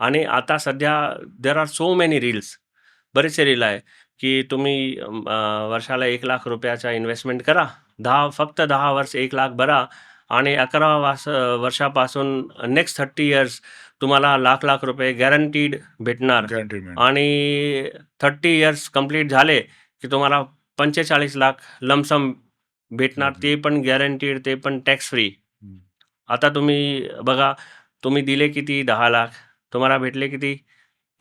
आणि आता सध्या there are so many reels, बरेचसे रील आहे की तुम्ही वर्षाला 1,00,000 रुपयाचा इन्व्हेस्टमेंट करा, फक्त 10 वर्ष 1,00,000 भरा आणि 11 वर्षापासून नेक्स्ट 30 इयर्स तुम्हाला लाख रुपये गॅरंटीड भेटणार. गॅरंटीड आणि 30 इयर्स कंप्लीट झाले की तुम्हाला 45 लाख लमसम भेटणार, ते पण गॅरंटीड, ते पण टॅक्स फ्री. आता तुम्ही बघा, तुम्ही दिले किती 10 लाख, तुम्हाला भेटले किती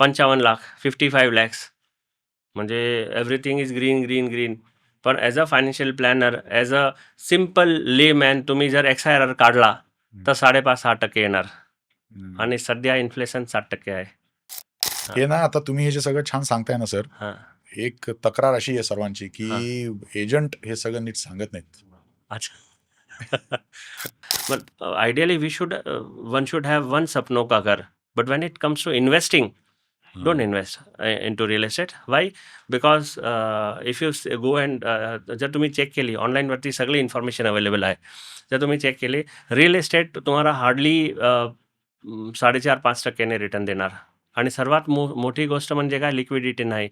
55 लाख, 55 लॅक्स. म्हणजे everything is green green green. पण as a financial planner, as a simple layman, तुम्ही जर XIRR काढला तर 5.5-6% येणार. आणि सध्या इन्फ्लेशन 7% आहे. हे ना, आता तुम्ही हे जे सगळं छान सांगताय ना सर, हां एक तक्रार अशी आहे सर्वांची की हां एजंट हे सगळं नीट सांगत नाहीत. अच्छा. but ideally one should have one sapno ka ghar, but when it comes to investing, don't invest into real estate. Why? Because if you go and जर तुम्ही चेक केली ऑनलाईन वरती सगळी इन्फॉर्मेशन अवेलेबल आहे, जर तुम्ही चेक केली, real estate तुम्हाला हार्डली 4.5-5% रिटर्न देणार. आणि सर्वात मोठी गोष्ट म्हणजे काय, लिक्विडिटी नाही.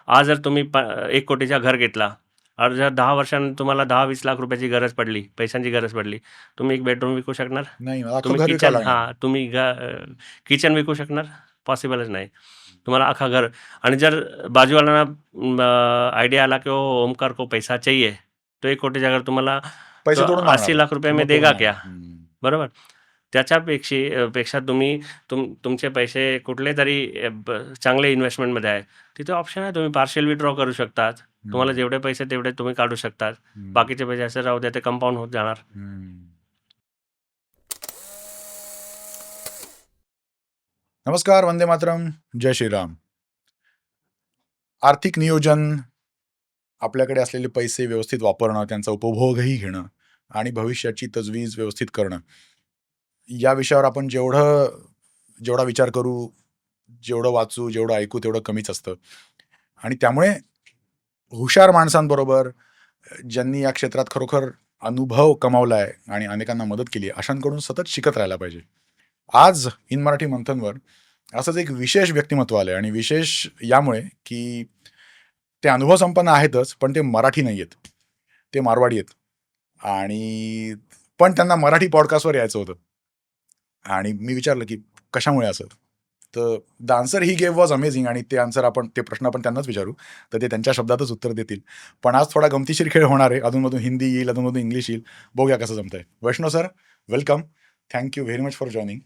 आज जर तुम्ही 1 कोटीचा घर घेतला और जर 10 वर्षांनी तुम्हाला 10-20 लाख रुपयाची गरज पडली, पैशांची गरज पडली, तुम्ही एक बेडरूम विकू शकणार? नाही, अख्खं तुम्ही घर विकावं किचन लागणार. तुम्ही किचन विकू शकणार? पॉसिबलच नाही. तुम्हाला अख्खा घर. आणि जर बाजूवाल्यांना आयडिया आला की ओमकार को पैसा चाहिए, तो 1 कोटीचा घर तुम्हाला पैसे तोडून 80 लाख रुपये में मग तोडून देगा क्या? मागणार. बरोबर. त्याच्यापेक्षा तुम्ही तुमचे पैसे कुठले तरी चांगले इन्व्हेस्टमेंटमध्ये आहे, तिथे ऑप्शन आहे, तुम्ही पार्शियल विड्रॉ करू शकतात. तुम्हाला जेवढे पैसे तेवढे तुम्ही काढू शकतात. बाकीचे पैसे असे राहू द्या, ते कंपाऊंड होत जाणार. नमस्कार, वंदे मातरम, जय श्रीराम. आर्थिक नियोजन, आपल्याकडे असलेले पैसे व्यवस्थित वापरणं, त्यांचा उपभोगही घेणं आणि भविष्याची तजवीज व्यवस्थित करणं, या विषयावर आपण जेवढा विचार करू, जेवढं वाचू, जेवढं ऐकू, तेवढं कमीच असतं. आणि त्यामुळे हुशार माणसांबरोबर, ज्यांनी या क्षेत्रात खरोखर अनुभव कमावलाय आणि अनेकांना मदत केली, अशांकडून सतत शिकत राहायला पाहिजे. आज इन मराठी मंथनवर असंच एक विशेष व्यक्तिमत्व आलंय, आणि विशेष यामुळे की ते अनुभव संपन्न आहेतच, पण ते मराठी नाही आहेत, ते मारवाडी आहेत. आणि पण त्यांना मराठी पॉडकास्टवर यायचं होतं. आणि मी विचारलं की कशामुळे असं, तर the answer he gave was amazing. आणि ते प्रश्न आपण त्यांनाच विचारू, तर ते त्यांच्या शब्दातच उत्तर देतील. पण आज थोडा गमतीशीर खेळ होणार आहे. अधूनमधून हिंदी येईल, अधूनमधून इंग्लिश येईल. बघूया कसं जमतंय. Vaishnav sir, welcome. Thank you very much for joining.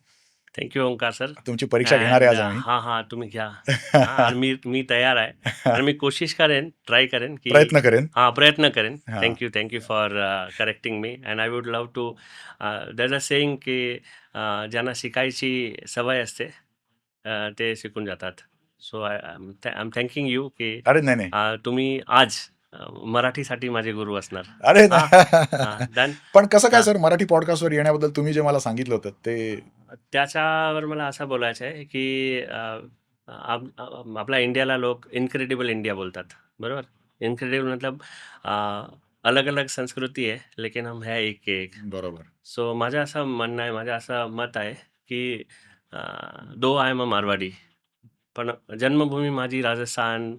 Thank you Omkar sir. तुमची परीक्षा घेणार आहे आज आम्ही. हां तुम्ही घ्या. आणि मी तयार आहे. आणि मी कोशिश करेन, ट्राय करेन की प्रयत्न करेन. प्रयत्न करेन. Thank you for correcting me. And I would love to, there a saying की ज्यांना शिकायची सवय असते ते शिकून जातात. So I am thanking you की अरे नाही, तुम्ही आज मराठीसाठी माझे गुरु असणार. अरे डन. पण कसं काय सर, मराठी पॉडकास्टवर येण्याबद्दल तुम्ही जे मला सांगितलं होतं ते, त्याच्यावर मला असं बोलायचं आहे की आपल्या इंडियाला लोक इनक्रेडिबल इंडिया बोलतात, बरोबर. इनक्रेडिबल मतलब अलग अलग संस्कृती आहे, लेकिन हम है एक एक. बरोबर. सो माझं असं म्हणणं आहे, माझं असं मत आहे की दो आय एम अ मारवाडी, पण जन्मभूमी माझी राजस्थान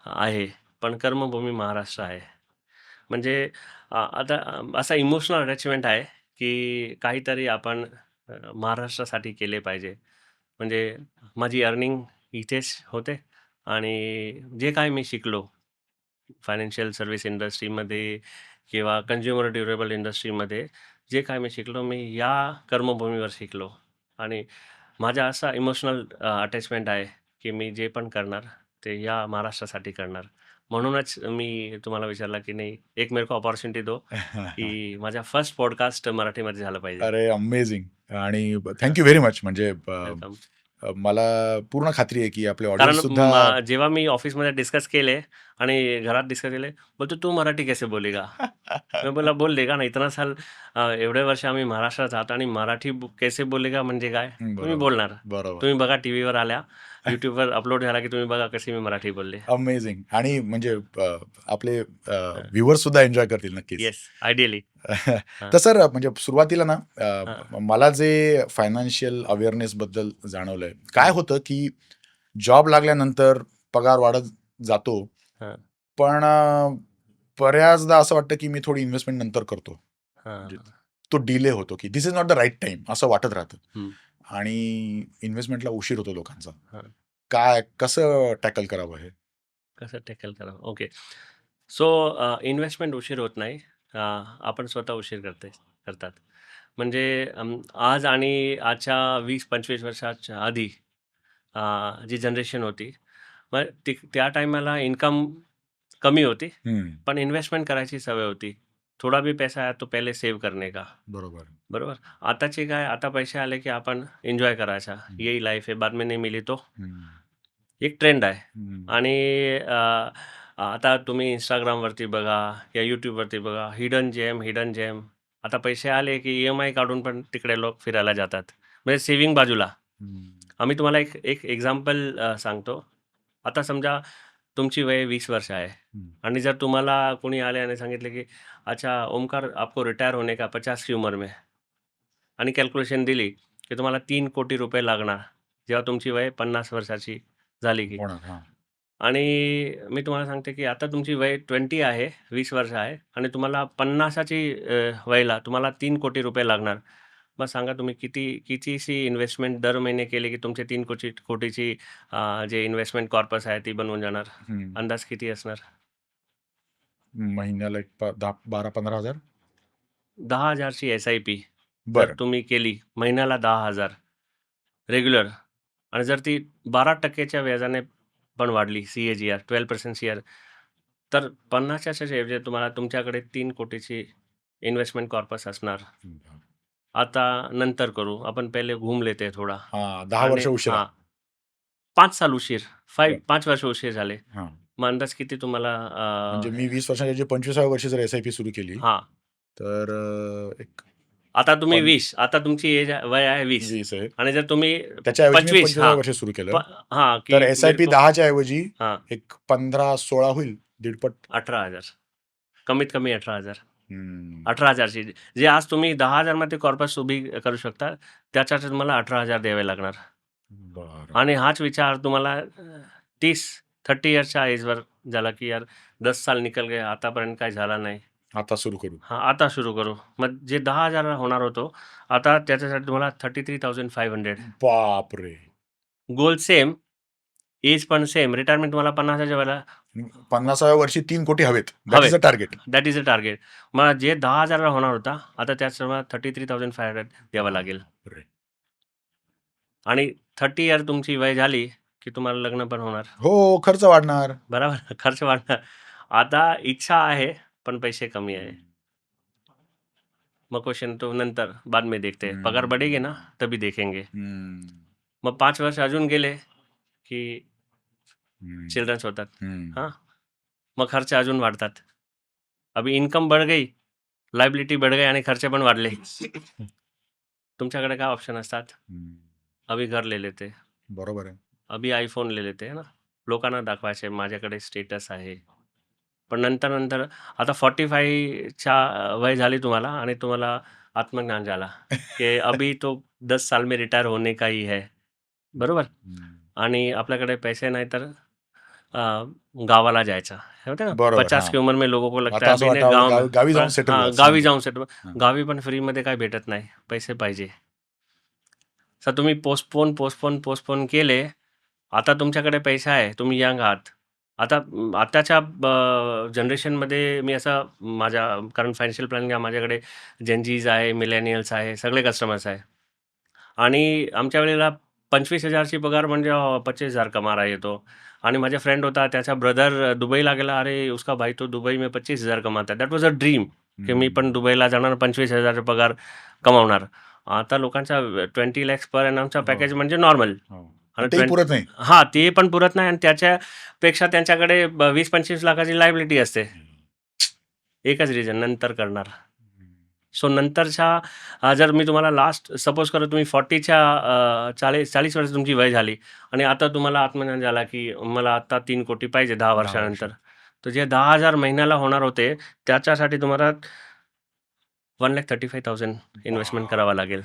आहे, पण कर्मभूमी महाराष्ट्र आहे. म्हणजे आता असा इमोशनल अटॅचमेंट आहे की काहीतरी आपण महाराष्ट्रासाठी केले पाहिजे. म्हणजे माझी अर्निंग इथेच होते, आणि जे काय मी शिकलो फायनान्शियल सर्व्हिस इंडस्ट्रीमध्ये किंवा कन्झ्युमर ड्युरेबल इंडस्ट्रीमध्ये, जे काय मी शिकलो, मी या कर्मभूमीवर शिकलो. आणि माझा असा इमोशनल अटॅचमेंट आहे की मी जे पण करणार ते या महाराष्ट्रासाठी करणार. म्हणूनच मी तुम्हाला विचारलं की नाही, एक मेरे को अपॉर्च्युनिटी दो की माझा फर्स्ट पॉडकास्ट मराठीमध्ये झालं पाहिजे. अरे अमेझिंग. आणि थँक्यू व्हेरी मच. म्हणजे वेलकम. मला पूर्ण खात्री आहे की आपले कारण ऑडियन्स सुद्धा जेव्हा मी ऑफिसमध्ये डिस्कस केले आणि घरात डिस्कस केले, बोलतो तू मराठी कैसे बोलेगा? मैं बोला बोल देगा ना, इतना साल एवढे वर्ष आम्ही महाराष्ट्रात आहात आणि मराठी कैसे बोलेगा म्हणजे काय? तुम्ही बोलणार. बरोबर. तुम्ही बघा, टीव्हीवर आल्या, युट्यूबवर अपलोड झाला की तुम्ही बघा कशी मी मराठी बोलले. अमेझिंग. आणि म्हणजे आपले व्ह्युअर्स सुद्धा एन्जॉय करतील नक्कीच. Yes, ideally. हां, तर सर म्हणजे सुरुवातीला ना हां, मला जे फायनान्शियल अवेअरनेसबद्दल जाणवलंय, काय हं, होतं की जॉब लागल्यानंतर पगार वाढत जातो, हां, पण बऱ्याचदा असं वाटतं की मी थोडी इन्व्हेस्टमेंट नंतर करतो. म्हणजे हां, तो डिले होतो की this is not the right time असं वाटत राहतं हं, आणि इन्व्हेस्टमेंटला उशीर होतो लोकांचा. हां. काय कसं टॅकल करावं हे? कसं टॅकल करावं? ओके. सो इन्व्हेस्टमेंट उशीर होत नाही. आपण स्वतः उशीर करतात. म्हणजे आज आणि आजच्या 20-25 वर्षाच्या आधी जी जनरेशन होती, मग त्या टायमाला इन्कम कमी होती, हं, पण इन्वेस्टमेंट करायची सवय होती. थोडा भी पैसा आया तो पहले सेव्ह करने का. बरोबर. बरोबर. आताची काय, आता पैसे आले की आपण एन्जॉय करायचा. हं, यही लाईफ है, बाद में नहीं मिली तो. हं, एक ट्रेंड आहे. हं. आणि आता तुम्ही Instagramवरती बघा या YouTubeवरती बघा, हिडन जेम. आता पैसे आले की EMI काढून पण तिकडे लोक फिरायला जातात. म्हणजे सेव्हिंग बाजूला. हं, आम्ही तुम्हाला एक एक एक्झाम्पल सांगतो. आता समजा तुमची वय 20 वर्ष आहे हं. आणि जर तुम्हाला कोणी आले आणि सांगितले की अच्छा ओमकार आपको रिटायर होने का 50 की उम्र में आणि कॅल्क्युलेशन दिली की तुम्हाला 3 कोटी रुपये लागणार, जेव्हा तुमची वय 50 वर्षाची झाली की. होणार. हां. आणि मी तुम्हाला सांगते की आता तुमची वय 20 आहे, 20 वर्ष आहे आणि तुम्हाला 50ची वयला तुम्हाला 3 कोटी रुपये लागणार. मग सांगा तुम्ही कितीची इन्व्हेस्टमेंट दर महिने केली की तुमचे 3 कोटीची जे इन्व्हेस्टमेंट कॉर्पस आहे ती बनवून जाणार? हं. अंदाज किती असणार? महिन्याला एक 10,000-15,000. 10,000 ची एस-आय-पी जर बरं. तुम्ही केली, महिन्याला 10,000 रेग्युलर आणि जर ती 12% व्याजाने पण वाढली, सी-ए-जी-आर 12% सी-आर, तर 50च्या ऐवजी तुम्हाला तुमच्याकडे 3 कोटीची इन्व्हेस्टमेंट कॉर्पस असणार. आता नंतर करू. आपण पहिले घूम लेते हैं थोडा. हां, 10 आणि वर्ष उशिरा. हां, 5 साल उशीर, बरं. 5 वर्ष उशीर झाले. हां. मग अंदाज किती तुम्हाला म्हणजे मी 20 वर्षाच्या ऐवजी 25व्या वर्षी जर एस-आय-पी सुरू केली, हां. तर एक आता तुम्ही पन 20, आता तुमची वय आहे 20 20 आहे. आणि जर तुम्ही त्याच्याऐवजी मी 25 25व्या वर्षी सुरू केलं, हां, तर की मेरे एस-आय-पी को 10च्या ऐवजी हां, एक 15-16 होईल, दीडपट. 18,000 कमीत कमी 18,000. हं. 18,000ची जे आज तुम्ही 10,000 मध्ये कॉर्पस उभी करू शकता, त्याच्यासाठी तुम्हाला 18,000 द्यावे लागणार. बरं. आणि हाच विचार तुम्हाला 30 इयर्सच्या एजवर झाला, की यार 10 साल निकल गए, आतापर्यंत काही झालं नाही. आता सुरू करू. हां, आता सुरू करू. मग जे 10,000 होणार होतो, आता त्याच्यासाठी तुम्हाला 33,500. बापरे! गोल सेम, एज पण सेम, रिटायरमेंट तुम्हाला 50च्या वेळेला 50व्या वर्षी 3 कोटी हवेत. दॅट इज हवेत. A target. That is a target. मग जे 10,000 होणार होता, आता त्यात तुम्हाला 33,500 द्यावं लागेल. बापरे! आणि 30 इयर तुमची वय झाली, की तुम्हाला लग्न पण होणार. हो, खर्च वाढणार. बरोबर? खर्च वाढणार. आता इच्छा आहे, पण पैसे कमी आहे. मग क्वेश्चन तो नंतर बाद में देखते हैं. पगार बढ़ेगी ना, हं, तभी देखेंगे. हं, मग 5 वर्ष अजून गेले, की हं, चिल्ड्रन्स होतात. हं. हां, मग खर्च अजून वाढतात. अभी इन्कम बढ़ गई, लायबिलिटी बढ़ गई आणि खर्च पण वाढले. तुमच्याकडे काय ऑप्शन असतात? हं. अभी घर ले लेते, बरोबर आहे. अभी आयफोन ले लेते, है ना? लोकांना दाखवायचे माझ्याकडे स्टेटस आहे. पण नंतर आता 45च्या वय झाली तुम्हाला आणि तुम्हाला आत्मज्ञान झाला, की अभी तो 10 साल में रिटायर होने का ही है. बरोबर? हं. आणि आपल्याकडे पैसे नाही तर अ, गावाला जायचं. हे होतं ना, बरोबर. 50 हां. की उम्र में लोगों को लगता है आता असं अभी नहीं वाटावं गाँव में. गावी जाऊन सेटल हां, व्हा गावी शांत. जाऊन सेटल. हां. गावी पण फ्रीमध्ये काही भेटत नाही. पैसे पाहिजे. तर तुम्ही पोस्टपोन केले. आता तुमच्याकडे पैसा आहे. तुम्ही यंग आहात. आता आताच्या जनरेशनमध्ये मी असं माझ्या कारण फायनान्शियल प्लॅनिंग माझ्याकडे जेन आहे, मिलेनियल्स आहे, सगळे कस्टमर्स आहे. आणि आमच्या वेळेला 25,000 ची पगार म्हणजे 25,000 कमा रहा है ये तो. आणि माझा फ्रेंड होता, त्याचा ब्रदर दुबईला गेला. अरे, उसका भाई तो दुबई में 25,000 कमाता है. दॅट वॉज अ ड्रीम, की मी पण हं. दुबईला जाणार 25,000 पगार कमावणार. आता लोकांचा 20 लॅक्स पर एनमचा हो, पॅकेज म्हणजे नॉर्मल. हो. आणि तेही पुरत नाही. हां, ते पण पुरत नाही आणि त्याच्यापेक्षा त्यांच्याकडे 20-25 लाखाची लायबिलिटी असते. एकच रिझन, नंतर करणार. सो नंतरच्या जर मी तुम्हाला लास्ट सपोज करा तुम्ही 40च्या 40 वर्ष तुमची वय झाली आणि आता तुम्हाला आत्मज्ञान झाला, की मला आता 3 कोटी पाहिजे 10 10 वर्ष. वर्षानंतर. तर जे 10,000 महिन्याला होणार होते, त्याच्यासाठी तुम्हाला 1,35,000 इन्व्हेस्टमेंट करावा लागेल.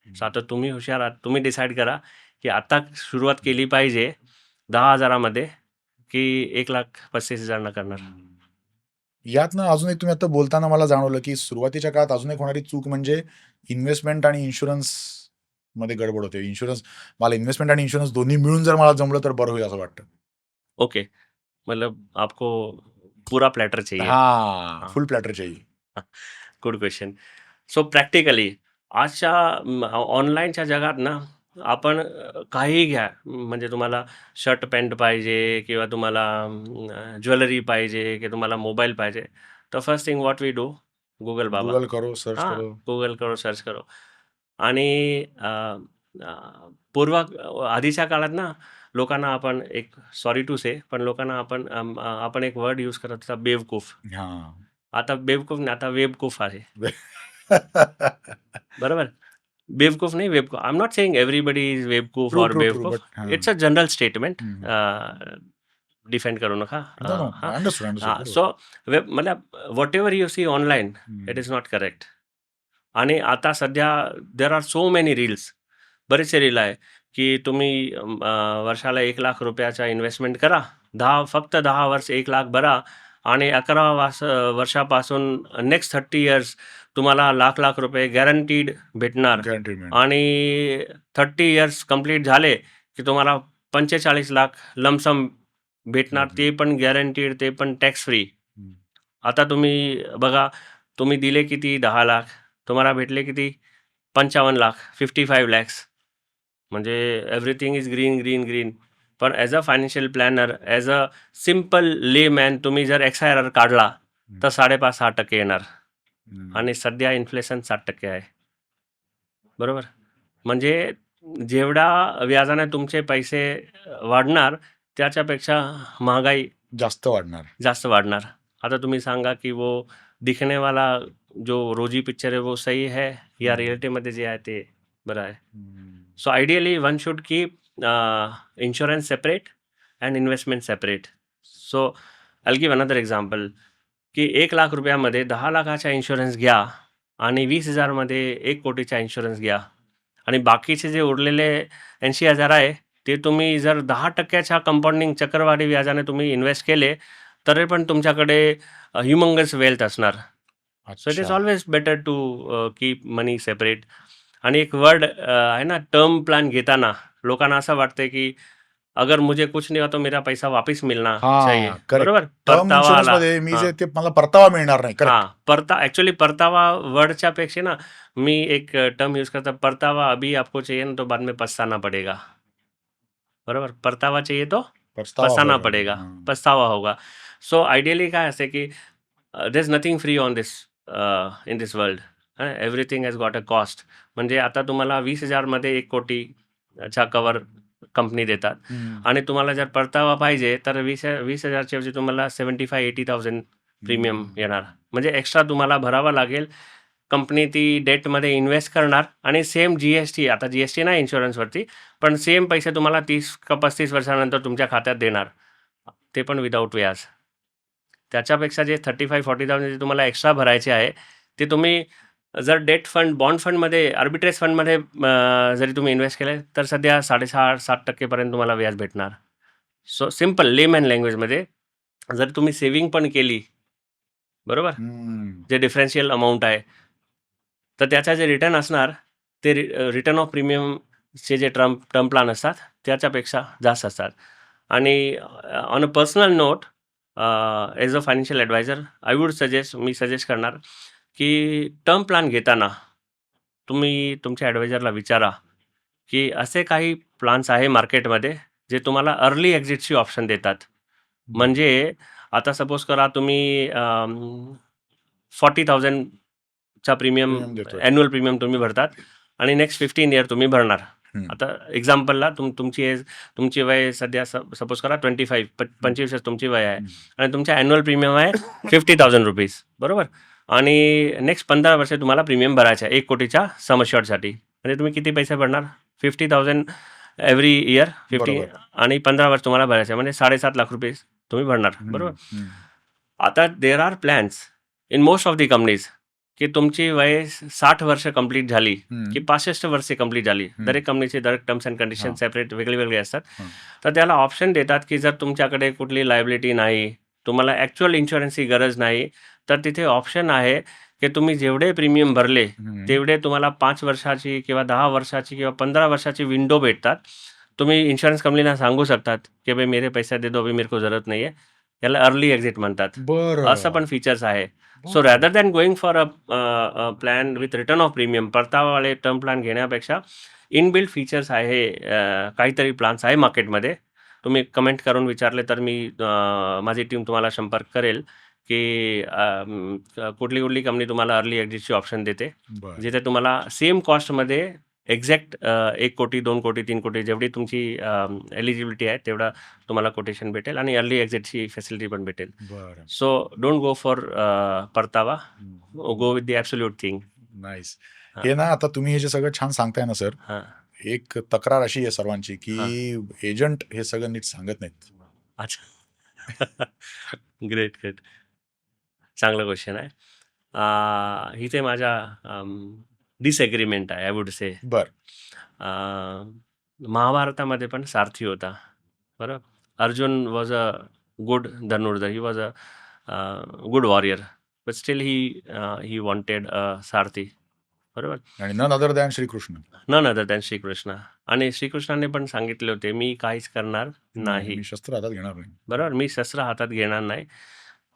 सो आता तुम्ही हुशार आहात, तुम्ही डिसाईड करा की आता सुरुवात केली पाहिजे 10,000 मध्ये की 1,35,000 करणार. यातनं अजून एक तुम्ही आता बोलताना मला जाणवलं की सुरुवातीच्या काळात अजून एक होणारी चूक म्हणजे इन्व्हेस्टमेंट आणि इन्शुरन्स मध्ये गडबड होते. मला इन्व्हेस्टमेंट आणि इन्शुरन्स दोन्ही मिळून जर मला जमलं तर बरं होईल असं वाटतं. ओके, मतलब आपको पूरा प्लॅटर चाहिए. हां, हां. फुल प्लॅटर चाहिए. Good question. सो प्रॅक्टिकली आजच्या ऑनलाईनच्या जगात ना आपण काहीही घ्या, म्हणजे तुम्हाला शर्ट पॅन्ट पाहिजे किंवा तुम्हाला ज्वेलरी पाहिजे की तुम्हाला मोबाईल पाहिजे, तर first thing what we do, Google बाबा. गूगल करो, सर्च हां, करो. गूगल करो, सर्च करो. आणि आधीच्या काळात ना लोकांना आपण एक, सॉरी टू से, पण लोकांना आपण एक वर्ड यूज करत होता, बेवकूफ. हां. आता बेवकूफ नाही, आता वेबकूफ आहे. बरोबर? बेवकूफ नाही, वेबकूफ. I am not saying everybody is वेबकूफ ट्रू, ऑर ट्रू, ट्रू. बेवकूफ. बट हां. It's a general statement. हं. डिफेंड करू नका. No, no. हां, अंडरस्टूड, हां. अंडरस्टूड. सो मतलब whatever you see online, हं. It is not correct. आणि आता सध्या there are so many reels, बरेचसे रील आहे की तुम्ही वर्षाला 1,00,000 रुपयाचा इन्व्हेस्टमेंट करा, फक्त 10 वर्ष 1,00,000 भरा आणि 11 वर्षापासून नेक्स्ट 30 इयर्स तुम्हाला लाख रुपये गॅरंटीड भेटणार. गॅरंटीड मिळेल. आणि 30 इयर्स कंप्लीट झाले की तुम्हाला 45,00,000 लमसम भेटणार, हं. ते पण गॅरंटीड, ते पण टॅक्स फ्री. हं. आता तुम्ही बघा, तुम्ही दिले किती, 10,00,000, तुम्हाला भेटले किती, 55,00,000, 55 लॅक्स. म्हणजे everything is green green green. पण as a financial planner, as a simple layman, तुम्ही जर XIRR काढला तर 5.5-6% येणार. हं. आणि सध्या इन्फ्लेशन 7% आहे. बरोबर? म्हणजे जेवढा व्याजाने तुमचे पैसे वाढणार, त्याच्यापेक्षा महागाई जास्त वाढणार. जास्त वाढणार. आता तुम्ही सांगा की वो दिखने वाला जो रोजी पिक्चर है वो सही है या रिॲलिटीमध्ये जे आहे ते बरं आहे. So ideally one should keep insurance separate and investment separate. So I will give another example की 1,00,000 रुपयामध्ये 10,00,000चा इन्शुरन्स घ्या आणि 20,000 मध्ये 1 कोटीचा इन्शुरन्स घ्या. आणि बाकीचे जे उरलेले 80,000 आहे, ते तुम्ही जर 10%च्या कंपाऊंडिंग चक्रवाढी व्याजाने तुम्ही इन्व्हेस्ट केले, तरी पण तुमच्याकडे ह्युमंगस वेल्थ असणार. सो इट इज अच्छा. Always better to keep money separate. आणि एक वर्ड आहे ना, टर्म प्लॅन घेताना लोकांना असं वाटतं की अगर मुझे कुछ नहीं हुआ तो मेरा पैसा वापस मिलना चाहिए. हां, करेक्ट. बरोबर? टर्म परतावा आला. इन्शुरन्समध्ये मी हां. जे ते मला परतावा मिळणार नाही. करेक्ट. ॲक्च्युअली परतावा वर्डच्या पेक्षा ना, मी एक टर्म यूज करता, परतावा अभी आपको चाहिए ना तो बाद में पछताना पडेगा. बरोबर? परतावा चाहिए तो पछताना होगा. पडेगा, हां. पछतावा होगा. सो आयडियली काय असते की there is nothing free on this in this world. Everything has got a cost. म्हणजे आता तुम्हाला 20,000 मध्ये 1 कोटीचा कवर कंपनी देतात. हं. आणि तुम्हाला जर परतावा पाहिजे तर 20,000च्या ऐवजी तुम्हाला 75,000-80,000 प्रीमियम येणार. म्हणजे एक्स्ट्रा तुम्हाला भरावा लागेल. कंपनी ती डेटमध्ये इन्व्हेस्ट करणार आणि सेम GST, आता GST नाही इन्शुरन्सवरती, पण सेम पैसे तुम्हाला 30 का 35 वर्षानंतर तुमच्या खात्यात देणार, ते पण विदाऊट व्याज. त्याच्यापेक्षा जे 35-40,000 जे तुम्हाला एक्स्ट्रा भरायचे आहे, ते तुम्ही जर डेट फंड, बॉन्ड फंडमध्ये, आर्बिट्रेज फंडमध्ये जरी तुम्ही इन्व्हेस्ट केले तर सध्या 6.5-7% पर्यंत तुम्हाला व्याज भेटणार. सो सिम्पल लेमॅन लँग्वेजमध्ये जर तुम्ही सेव्हिंग पण केली, बरोबर, जे डिफरन्शियल अमाऊंट आहे, तर त्याचा जे रिटर्न असणार ते रिटर्न ऑफ प्रीमियमचे जे टर्म प्लॅन असतात त्याच्यापेक्षा जास्त असतात. आणि on a personal note, as a financial adviser, मी सजेस्ट करणार की टर्म प्लॅन घेताना तुम्ही तुमच्या ॲडवायझरला विचारा की असे काही प्लॅन्स आहे मार्केटमध्ये जे तुम्हाला अर्ली एक्झिटची ऑप्शन देतात. म्हणजे आता सपोज करा तुम्ही 40,000चा प्रीमियम, प्रीमियम देतोय. ॲन्युअल प्रीमियम तुम्ही भरतात आणि नेक्स्ट 15 इयर तुम्ही भरणार. आता एक्झाम्पलला तुमची वय सध्या सपोज करा 25 वर्ष तुमची वय आहे आणि तुमच्या ॲन्युअल प्रीमियम आहे 50,000 रुपीज, बरोबर. आणि नेक्स्ट 15 वर्ष तुम्हाला प्रीमियम भरायचा आहे 1 कोटीच्या सम अश्युअर्डसाठी. म्हणजे तुम्ही किती पैसे भरणार? 50,000 एव्हरी इयर, 50, बरोबर. आणि 15 वर्ष तुम्हाला भरायचे, म्हणजे 7.5 लाख रुपये तुम्ही भरणार, बरोबर. आता there are plans in most of the companies की तुमची वय 60 वर्ष कंप्लीट झाली हम्म. की 65 वर्षे कंप्लीट झाली, दरेक कंपनीचे दरेक टर्म्स अँड कंडिशन हां. सेपरेट वेगळे असतात. हां. तर त्याला ऑप्शन देतात की जर तुमच्याकडे कुठली लायबिलिटी नाही, तुम्हाला ॲक्च्युअल इन्शुरन्सची गरज नाही, तर तिथे ऑप्शन आहे की तुम्ही जेवढे प्रीमियम भरले हम्म. तेवढे तुम्हाला 5 वर्षाची किंवा 10 वर्षाची किंवा 15 वर्षाची विंडो भेटतात. तुम्ही इन्शुरन्स कंपनीला सांगू शकतात की भाई मेरे पैसे दे दो, अभी मेरे को जरूरत नाही आहे. याला अर्ली एक्झिट म्हणतात. असं पण बरं. फीचर्स आहे. सो बरं. Rather than going for a plan with return of premium, परतावावाले टर्म प्लॅन घेण्यापेक्षा इनबिल्ट फीचर्स आहे, काहीतरी प्लॅन्स आहे मार्केटमध्ये. तुम्ही कमेंट करून विचारले तर मी माझी टीम तुम्हाला संपर्क करेल की कुठली कंपनी तुम्हाला अर्ली एक्झिटची ऑप्शन देते, बरं. जिथे तुम्हाला सेम कॉस्टमध्ये एक्झॅक्ट 1 कोटी, 2 कोटी, 3 कोटी जेवढी तुमची एलिजिबिलिटी आहे तेवढा तुम्हाला कोटेशन भेटेल आणि अर्ली एक्झिटची फॅसिलिटी पण भेटेल. बरं. सो डोंट गो फॉर परतावा, हम्म. Go with the absolute thing. Nice. हां. हे ना आता तुम्ही हे जे सगळं छान सांगताय ना सर, हां. एक तक्रार अशी आहे सर्वांची की हां. एजंट हे सगळं नीट सांगत नाहीत. अच्छा. ग्रेट. चांगला क्वेश्चन आहे. इथे माझ्या डिसएग्रीमेंट आहे, आय वुड से. बर. महाभारतामध्ये पण सारथी होता, बरोबर. अर्जुन वॉज अ गुड धनुर्धर, he was a good warrior, but still he wanted सारथी, बरोबर. आणि none other than Shrikrishna. None other than Shrikrishna. आणि श्रीकृष्णाने पण सांगितले होते, मी काहीच करणार नाही, मी शस्त्र हातात घेणार नाही. बरोबर. मी शस्त्र हातात घेणार नाही.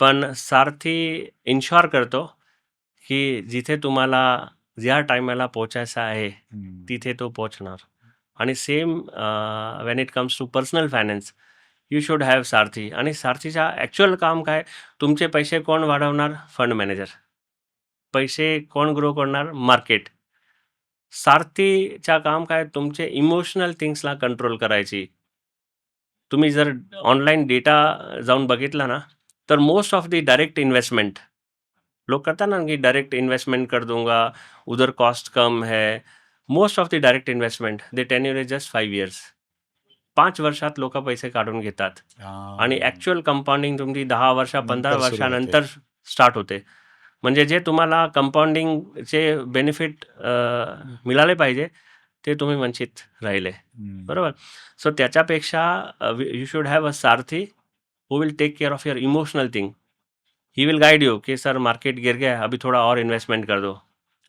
पण सारथी इन्शुअर करतो की जिथे तुम्हाला ज्या टायमाला पोचायचं आहे तिथे तो पोचणार. आणि same when it comes to personal finance, you should have सारथी. आणि सारथीचा ॲक्च्युअल काम काय, तुमचे पैसे कोण वाढवणार, फंड मॅनेजर. पैसे कोण ग्रो करणार, मार्केट. सारथीचा काम काय, तुमचे इमोशनल थिंग्सला कंट्रोल करायची. तुम्ही जर ऑनलाईन डेटा जाऊन बघितला ना, तर most of the direct investment लोग करता ना की डायरेक्ट इन्वेस्टमेंट कर दूंगा, उधर कॉस्ट कम है. Most of the direct investment they tenure is just 5 years. 5 वर्षात लोक पैसे काढून घेतात आणि ॲक्च्युअल कंपाऊंडिंग तुमची 10 वर्ष, 15 वर्षानंतर स्टार्ट होते. म्हणजे जे तुम्हाला कंपाऊंडिंगचे बेनिफिट मिळाले पाहिजे ते तुम्ही वंचित राहिले, बरोबर. सो त्याच्यापेक्षा यू शुड हॅव अ सारथी who will take care of your emotional thing. He will guide you की सर मार्केट गिर गया, अभी थोड़ा और इन्वेस्टमेंट कर दो.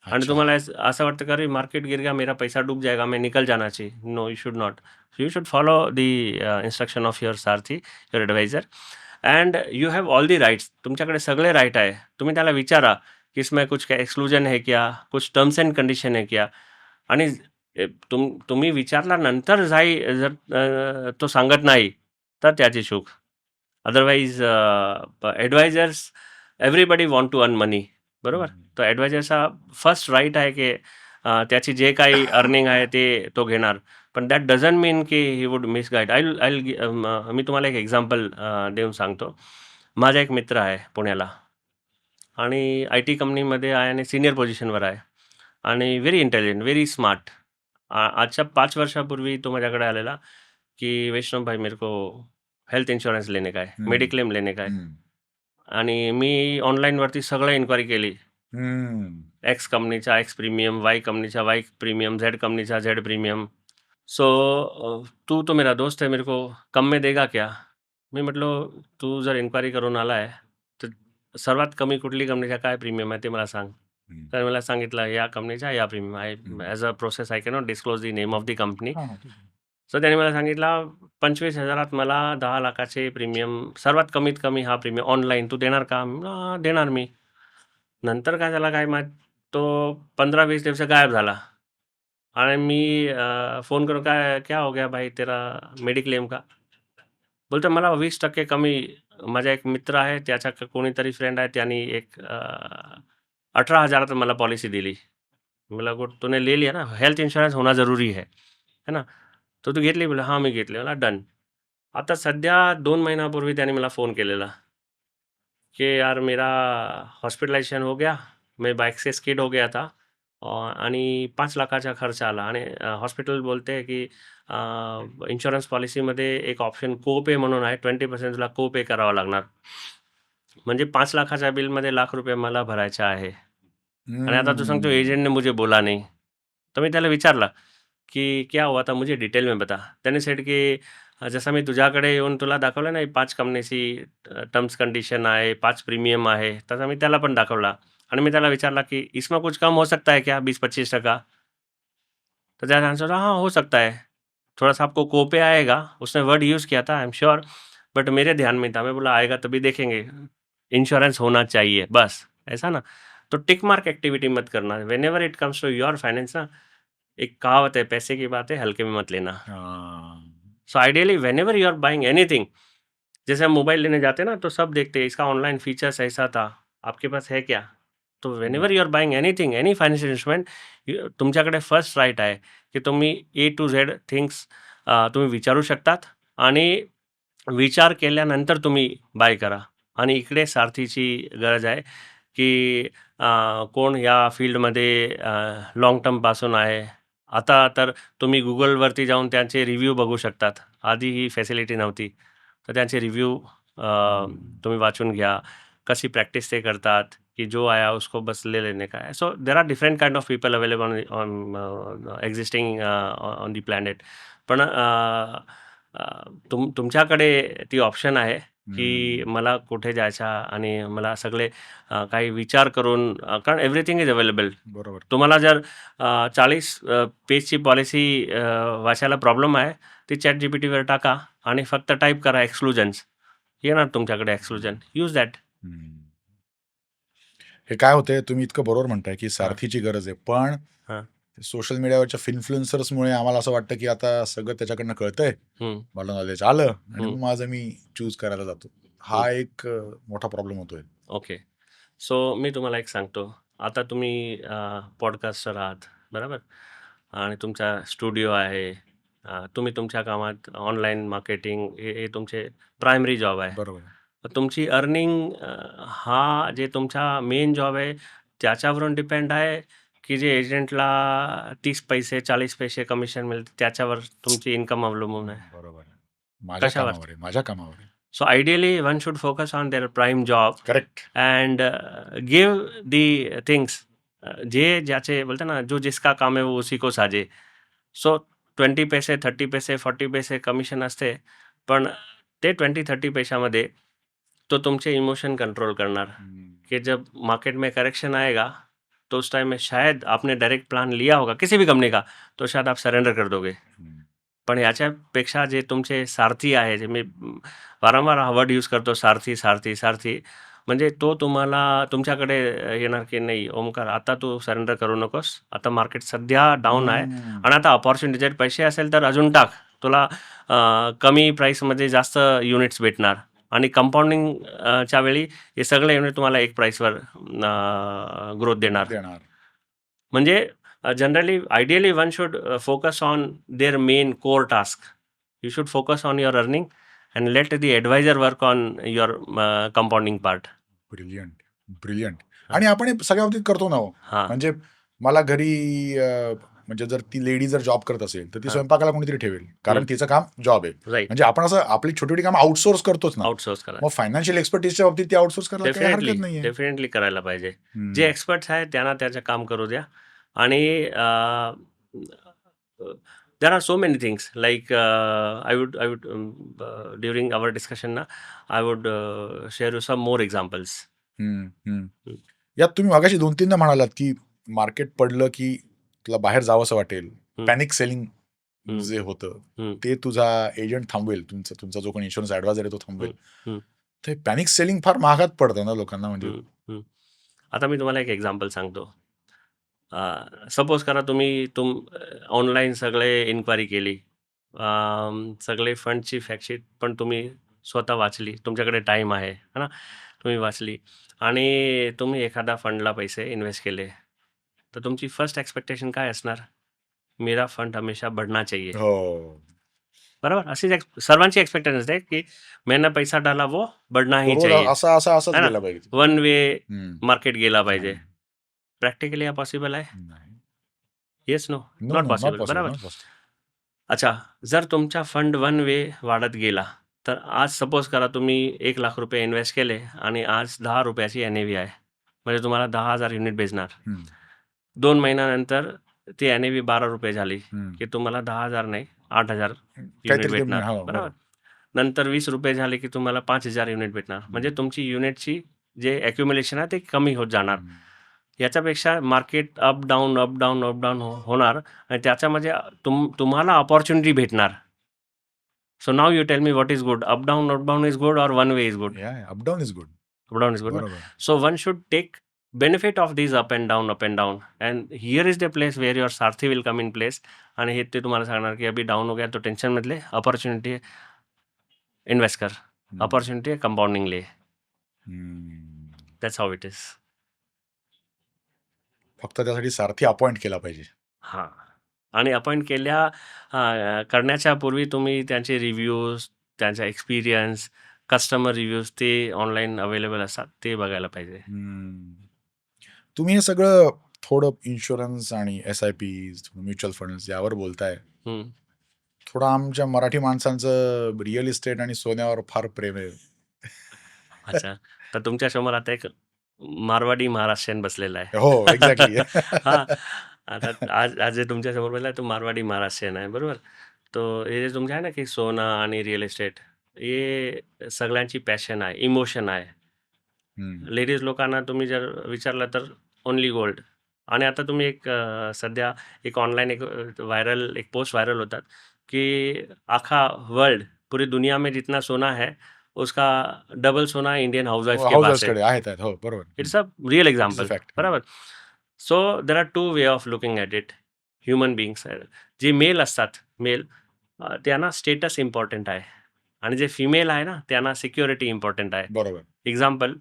आणि तुम्हाला असं वाटतं का अरे मार्केट गिर गया, मेरा पैसा डूब जाएगा, मैं निकल जाना चाहिए. No, you should not. You should follow the instruction of your सारथी, your adviser. And you have all the rights. तुमच्याकडे सगळे राईट आहे. तुम्ही त्याला विचारा की इसमें कुछ क्या एक्सक्लुजन है क्या, कुछ टर्म्स अँड कंडिशन है क्या. आणि तुम्ही विचारल्यानंतर जर तो सांगत नाही तर त्याची चूक. Otherwise advisors, everybody want to earn money, बरोबर. तो ॲडवायझरचा फर्स्ट राईट आहे की त्याची जे काही अर्निंग आहे ते तो घेणार. पण दॅट डझंट मीन की ही वुड मिसगाईड. मी तुम्हाला एक एक्झाम्पल देऊन सांगतो. माझा एक मित्र आहे पुण्याला आणि आय टी कंपनीमध्ये आहे आणि सिनियर पोझिशनवर आहे आणि व्हेरी इंटेलिजंट, व्हेरी स्मार्ट. आजच्या 5 वर्षापूर्वी तो माझ्याकडे आलेला की वैष्णव भाई मेरे को हेल्थ इन्शुरन्स लेने का है, मेडिक्लेम लेने का है. आणि मी ऑनलाईनवरती सगळं इन्क्वायरी केली. एक्स कंपनीचा एक्स प्रीमियम, वाय कंपनीचा वाय प्रीमियम, झेड कंपनीचा झेड प्रीमियम. सो तू तो मेरा दोस्त है, मेरे को कम में देगा क्या. मी म्हटलं तू जर इन्क्वायरी करून आला आहे तर सर्वात कमी कुठली कंपनीचा काय प्रीमियम आहे ते मला सांग. तर मला सांगितलं या कंपनीचा या प्रीमियम आहे. As a process I cannot disclose the name of the company. So त्याने मला सांगितलं 25,000 मला 10 लाखाचे प्रीमियम, सर्वात कमीत कमी हा प्रीमियम ऑनलाईन तू देणार का. देणार मी. नंतर काय झाला काय माहीत, तो 15-20 दिवस गायब झाला. आणि मी फोन करून काय क्या हो गया भाई तेरा मेडिक्लेम का. बोलतो मला 20% कमी. माझा एक मित्र आहे, त्याचा कोणीतरी फ्रेंड आहे, त्यांनी एक 18,000 मला पॉलिसी दिली. मला गुड, तूने ले लिया ना, हेल्थ इन्शुरन्स होना जरुरी है ना. तर तू घेतली. बोला हां मी घेतली. मला डन. आता सध्या 2 महिन्यापूर्वी त्याने मला फोन केलेला की यार मेरा हॉस्पिटलायझेशन हो गया, मैं बाइक से स्किड हो गया था आणि 5 लाखाचा खर्च आला. आणि हॉस्पिटल बोलते की इन्शुरन्स पॉलिसीमध्ये एक ऑप्शन को-पे म्हणून आहे, 20% तुला को-पे करावं लागणार. म्हणजे 5 लाखाच्या बिलमध्ये ₹1,00,000 मला भरायचे आहे. आणि आता तू सांगतो एजंटने मुझे बोला नहीं. तर मी त्याला विचारलं की क्या हुआ था मुझे डिटेल में बता. त्याने सेड की जसं मी तुझ्याकडे येऊन तुला दाखवलं नाही 5 कंपनीची टर्म्स कंडिशन आहे, 5 प्रीमियम आहे, तसा मी त्याला पण दाखवला आणि मी त्याला विचारला की इसमें कुछ कम हो सकता है क्या 20-25%? तो त्याने आंसर हाँ हो सकता है, थोड़ा सा आपको कोपे आएगा. उसने वर्ड यूज़ किया था आई एम श्योर, बट मेरे ध्यान में था. मैं बोला आएगा तभी देखेंगे, इंश्योरेंस होना चाहिए बस, ऐसा ना. तो टिक मार्क एक्टिविटी मत करना whenever it comes to your finance ना. एक कहावत है, पैसे की बात है हल्के में मत लेना. So ideally whenever you are buying anything, जैसे हम मोबाइल लेने जाते हैं ना तो सब देखते हैं इसका ऑनलाइन फीचर्स ऐसा था, आपके पास है क्या. तो whenever you are buying anything, any financial instrument, तुमच्याकडे फर्स्ट राईट आहे की तुम्ही ए टू झेड थिंग्स तुम्ही विचारू शकतात आणि विचार केल्यानंतर तुम्ही बाय करा. आणि इकडे सारथीची गरज आहे की कोण या फील्डमध्ये लाँग टर्मपासून आहे. आता तर तुम्ही गुगलवरती जाऊन त्यांचे रिव्ह्यू बघू शकतात. आधी ही फॅसिलिटी नव्हती. तर त्यांचे रिव्ह्यू तुम्ही वाचून घ्या. कशी प्रॅक्टिस ते करतात की जो आया उसको बस ले लेने का है. So there are different kind of people available on existing on the planet. पण तुमच्याकडे ती ऑप्शन आहे की मला कुठे जायचा आणि मला सगळे काही विचार करून कारण एव्हरीथिंग इज अवेलेबल. बरोबर. तुम्हाला जर 40 पेजची पॉलिसी वाचायला प्रॉब्लेम आहे, ती ChatGPTवर टाका आणि फक्त टाईप करा एक्सक्लुजन्स, येणार तुमच्याकडे एक्सक्लुजन. Use that. हे काय होतंय, तुम्ही इतकं बरोबर म्हणताय की सारथीची गरज आहे, पण हां. सोशल मीडियावरच्या इन्फ्लुएन्सर्समुळे आम्हाला असं वाटतं की आता सगळं त्याच्याकडनं कळतंय, मला नॉलेज आलं आणि मग माझं मी चूज करायला जातो. हा एक मोठा प्रॉब्लेम होतोय. ओके. सो मी तुम्हाला एक सांगतो. आता तुम्ही पॉडकास्टर आहात, बरोबर? आणि तुमचा स्टुडिओ आहे. तुम्ही तुमच्या कामात ऑनलाईन मार्केटिंग हे तुमचे प्रायमरी जॉब आहे. बरोबर. तुमची अर्निंग हा जे तुमचा मेन जॉब आहे त्याच्यावरून डिपेंड आहे की जे एजंटला 30 पैसे 40 पैसे कमिशन मिळते त्याच्यावर तुमची इन्कम अवलंबून आहे. बरोबर. माझ्या कशावर? कामावर आहे, माझ्या कामावर आहे. So ideally one should focus on there prime job correct. End give the things. जे ज्याचे बोलते ना जो जिसका काम है वो उसी को साजे. सो 20 पैसे 30 पैसे 40 पैसे कमिशन असते, पण ते 20-30 पैशामध्ये तो तुमचे इमोशन कंट्रोल करणार कि जब मार्केट में करेक्शन आएगा तो उस टाइम में शायद आपने डायरेक्ट प्लान लिया होगा किसी भी कंपनी का, तो शायद आप सरेंडर कर दोगे. पण याच्यापेक्षा जे तुमचे सारथी आहे, जे मी वारंवार हा वर्ड यूज करतो, सारथी सारथी सारथी, म्हणजे तो तुम्हाला तुमच्याकडे येणार की नाही ओमकार आता तू सरेंडर करू नकोस, आता मार्केट सध्या डाऊन आहे आणि आता अपॉर्च्युनिटी जर पैसे असेल तर अजून टाक, तुला कमी प्राईसमध्ये जास्त युनिट्स भेटणार आणि कंपाऊंडिंग च्या वेळी हे सगळे युनिट तुम्हाला एक प्राईसवर ग्रोथ देणार. म्हणजे generally ideally one should focus on their main core task. You should focus on your earning and let the adviser work on your compounding part. Brilliant, brilliant. आणि आपण हे सगळ्या बाबतीत करतो ना हो. म्हणजे मला घरी म्हणजे जर ती लेडी जर जॉब करत असेल तर ती स्वयंपाकाला कोणीतरी ठेवेल, कारण तिचं काम जॉब आहे. म्हणजे आपण असं आपली छोटी छोटी काम आउटसोर्स करतोच ना. आउटसोर्स करा. मग फायनान्शियल एक्सपर्टीजच्या बाबतीत ती आउटसोर्स करायला काही हरकत नाहीये. डेफिनेटली करायला पाहिजे. जे एक्सपर्ट्स आहेत त्यांना त्याचं काम करू द्या. आणि there are so many things like I would during our discussion na I would share you some more examples. यात तुम्ही मागाशी 2-3दा म्हणालात की मार्केट पडलं की तुला बाहेर जावंसं वाटेल, पॅनिक सेलिंग जे होतं ते तुझा एजंट थांबवेल, तुमचा जो कोणी इन्शुरन्स ॲडवायझर आहे तो थांबवेल. तर पॅनिक सेलिंग फार महागात पडतं ना लोकांना. म्हणजे आता मी तुम्हाला एक एक्झाम्पल सांगतो. सपोज करा तुम्ही ऑनलाईन सगळे इन्क्वायरी केली, सगळे फंडची फॅक्टशीट पण तुम्ही स्वतः वाचली, तुमच्याकडे टाईम आहे ना, तुम्ही वाचली आणि तुम्ही एखादा फंडला पैसे इन्व्हेस्ट केले, तर तुमची फर्स्ट एक्सपेक्टेशन काय असणार? मेरा फंड हमेशा बढ़ना चाहिए. बरोबर. अशीच सर्वांची एक्सपेक्टेशन असते की मैंने पैसा डाला वो बढ़ना ही चाहिए. वन वे मार्केट गेला पाहिजे. प्रॅक्टिकली हा पॉसिबल आहे? Yes no not possible. बरोबर. अच्छा, जर तुमचा फंड वन वे वाढत गेला तर आज सपोज करा तुम्ही 1 लाख रुपये इन्व्हेस्ट केले आणि आज 10 रुपयाची NAV आहे. म्हणजे तुम्हाला 10,000 युनिट भेटणार. हम्म, 2 महिन्यानंतर ती NAV 12 रुपये झाली हम्म. की तुम्हाला 10,000 नाही 8,000 युनिट काहीतरी ते भेटणार. हो, बरोबर. बरोबर. नंतर 20 रुपये झाले की तुम्हाला 5,000 युनिट भेटणार. म्हणजे तुमची युनिटची जे ॲक्युम्युलेशन आहे ते कमी होत जाणार. हम्म. याच्यापेक्षा मार्केट अप डाऊन होणार आणि त्याच्यामध्ये तुम्हाला अपॉर्च्युनिटी भेटणार. So now you tell me what is good, up down is good और one way is good? Yeah, up down is good. Up down is good. बरोबर. So one should take benefit of these up and down. And here is the place where your सारथी will come in place. आणि हे ते तुम्हाला सांगणार की अभी down हो गया तो टेन्शन मत ले, अपॉर्च्युनिटी है इन्वेस्ट कर, अपॉर्च्युनिटी है कंपाउंडिंग ले. That's how it is. फक्त त्यासाठी सारथी अपॉइंट केला पाहिजे. हां. आणि अपॉइंट करण्याच्या पूर्वी तुम्ही त्यांचे रिव्ह्यूज, त्यांचा एक्सपिरियन्स, कस्टमर रिव्ह्यूज ते ऑनलाईन अवेलेबल असतात ते बघायला पाहिजे. तुम्ही हे सगळं थोडं इन्शुरन्स आणि SIPs, म्युच्युअल फंड्स यावर बोलताय. थोडं आमच्या मराठी माणसांचं रिअल इस्टेट आणि सोन्यावर फार प्रेम आहे. अच्छा. तर तुमच्या समोर आता एक मारवाडी महाराष्ट्रीयन बसलेला आहे. हो, एक्झॅक्टली. हां. आता आज जे तुमच्या समोर बसला आहे तो मारवाडी महाराष्ट्रीयन आहे, बरोबर. तो हे जे तुमचं आहे ना की सोनं आणि रिअल इस्टेट हे सगळ्यांची पॅशन आहे, इमोशन आहे. लेडीज लोकांना तुम्ही जर विचारलं तर ओनली गोल्ड. आणि आता तुम्ही सध्या एक ऑनलाईन एक पोस्ट व्हायरल होतात की आखा वर्ल्ड, पूरी दुनिया में जितना सोना है उसका डबल सोना इंडियन हाउसवाइफ के पास है. हाऊसकडे आहेत. हो, बरोबर. It's a real example. fact. बरोबर. So there are 2 way of looking at it. Human बिंग्स जे मेल असतात, त्यांना स्टेटस इम्पॉर्टंट आहे आणि जे फिमेल आहे ना त्यांना सिक्युरिटी इम्पॉर्टंट आहे. बरोबर. एक्झाम्पल,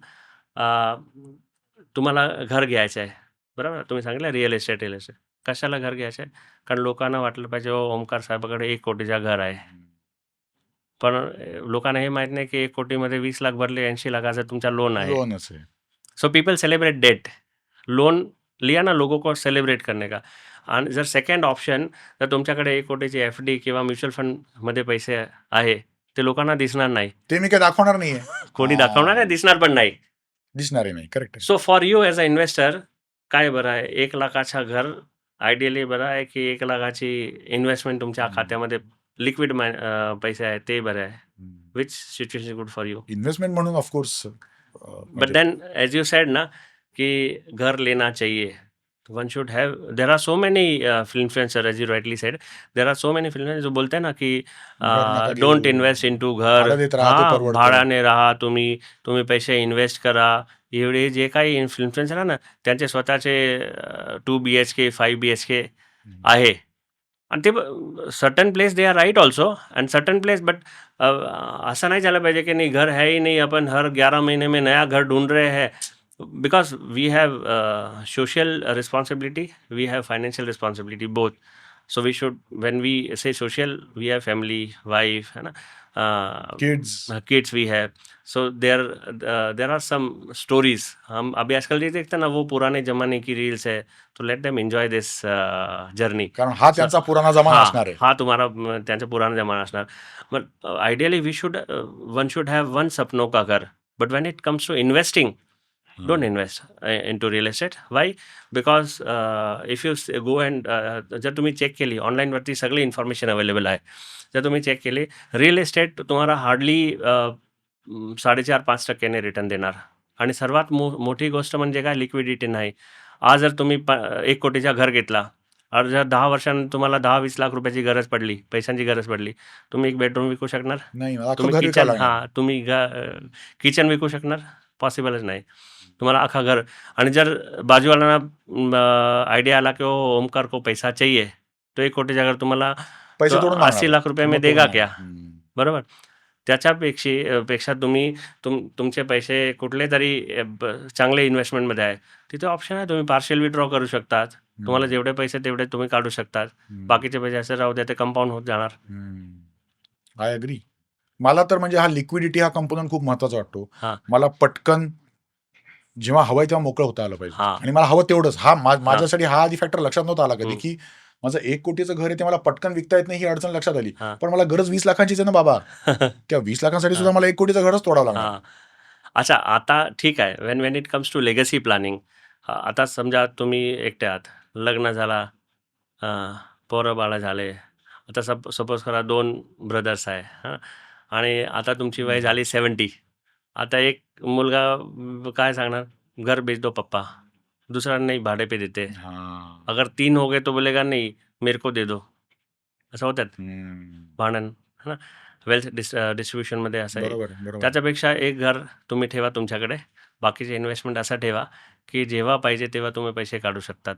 तुम्हाला घर घ्यायचं आहे, बरोबर. तुम्ही सांगितलं रिअल इस्टेट. कशाला घर घ्यायचं आहे? कारण लोकांना वाटलं पाहिजे ओमकार साहेबाकडे 1 कोटीचा घर आहे. पण लोकांना हे माहित नाही की 1 कोटीमध्ये 20 लाख भरले, 80 लाखाचं तुमचा लोन आहे. लोनच आहे. So people celebrate debt. Loan लिया ना लोगों को सेलिब्रेट करने का. आणि जर सेकंड ऑप्शन, तर तुमच्याकडे 1 कोटीची FD किंवा म्युच्युअल फंडमध्ये पैसे आहे, ते लोकांना दिसणार नाही. ते मी काय दाखवणार नाहीये. कोणी दाखवणार नाही, दिसणार पण नाही. दिसणार नाही. Correct. So for you as a investor काय बरं आहे? 1 लाखाचं घर आयडियली बरं आहे की 1 लाखाची इन्व्हेस्टमेंट तुमच्या खात्यामध्ये लिक्विड पैसे आहेत ते बरं आहे? Which situation is good for you? Investment म्हणून of course. But then as you said ना कि घर लेना चाहिए, one should have. There are so many influencer, as you rightly said, there are so many influencer जो बोलते हैं ना कि नका घेऊ. डोंट इन्व्हेस्ट इन टू घर. भाडं देत राहा, ते परवडतं. भाड्याने राहा, तुम्ही पैसे इन्व्हेस्ट करा. एवढे जे काही इन्फ्लुएन्सर आहे ना त्यांचे स्वतःचे 2 BHK 5 BHK आहे. आणि ते certain place they are right also and certain place. But असं नाही झालं पाहिजे की नाही घर है ही नहीं, अपन हर 11 महीने में नया घर ढूंढ रहे हैं. Because we have social responsibility, we have financial responsibility, both. So we should, when we say social, we have family, wife, है ना, kids we have. So there are some stories. हम अभी आजकल ये देखते हैं ना, वो पुराने जमाने की रील्स है, तो let them enjoy this journey. कारण हा त्यांचा पुराणा जमाना असणार आहे. हा तुम्हारा त्यांचा पुराना जमाना असणार. But ideally one should have one सपनों का घर. But when it comes to investing, don't invest into real estate. Why? Because if you go and जर तुम्ही चेक केली ऑनलाईनवरती सगळी इन्फॉर्मेशन अवेलेबल आहे, जर तुम्ही चेक केली रिअल इस्टेट तुम्हाला हार्डली 4.5-5% रिटर्न देणार. आणि सर्वात मोठी गोष्ट म्हणजे काय, लिक्विडिटी नाही. आज जर तुम्ही 1 कोटीचा घर घेतला आणि जर 10 वर्षांनी तुम्हाला 10-20 लाख रुपयाची गरज पडली, पैशांची गरज पडली, तुम्ही 1 बेडरूम विकू शकणार? नाही. तुम्ही किचन विकू शकणार? पॉसिबलच नाही. तुम्हाला अख्खा घर. आणि जर बाजूवाल्यांना आयडिया आला की ओमकार को पैसा चाहिए, तो 1 कोटीचा घर तुम्हाला 80 लाख रुपये में देगा क्या? बरोबर. त्याच्यापेक्षा तुम्ही तुमचे पैसे कुठले तरी चांगले इन्व्हेस्टमेंटमध्ये आहे, तिथे ऑप्शन आहे. तुम्ही पार्शियल विड्रॉ करू शकतात. तुम्हाला जेवढे पैसे तेवढे तुम्ही काढू शकतात. बाकीचे पैसे असे राहू द्या, ते कंपाऊंड होत जाणार. I agree. मला तर म्हणजे हा लिक्विडिटी हा कंपोनंट खूप महत्वाचा वाटतो. मला पटकन जेव्हा हवंय तेव्हा मोकळं होता आलं पाहिजे. आणि मला हवं तेवढंच. माझ्यासाठी हा आधी फॅक्टर लक्षात नव्हता आला कधी की माझं 1 कोटीचं घर आहे ते मला पटकन विकता येत नाही, ही अडचण लक्षात आली. पण मला गरज 20 लाखांचीच आहे ना बाबा. त्या 20 लाखांसाठी सुद्धा मला 1 कोटीचं घरच तोडावं लागणार. अच्छा, आता ठीक आहे. When it comes to legacy planning, आता समजा तुम्ही एकटे आहात, लग्न झाला, पोरं बाळं झाले. आता सपोज करा 2 ब्रदर्स आहे हां, आणि आता तुमची वय झाली 70. आता एक मुलगा काय सांगणार, घर बेच दो पप्पा, दुसरा नाही भाडे पे देते. हां. अगर 3 हो गए तो बोलेगा नहीं मेरे को दे दो. असं होतात भांडण, है ना. वेल्थ डिस्ट्रीब्युशनमध्ये असं आहे. बरोबर, बरोबर. त्याच्यापेक्षा एक घर तुम्ही ठेवा तुमच्याकडे, बाकीचे इन्व्हेस्टमेंट असं ठेवा की जेव्हा पाहिजे तेव्हा तुम्ही पैसे काढू शकतात.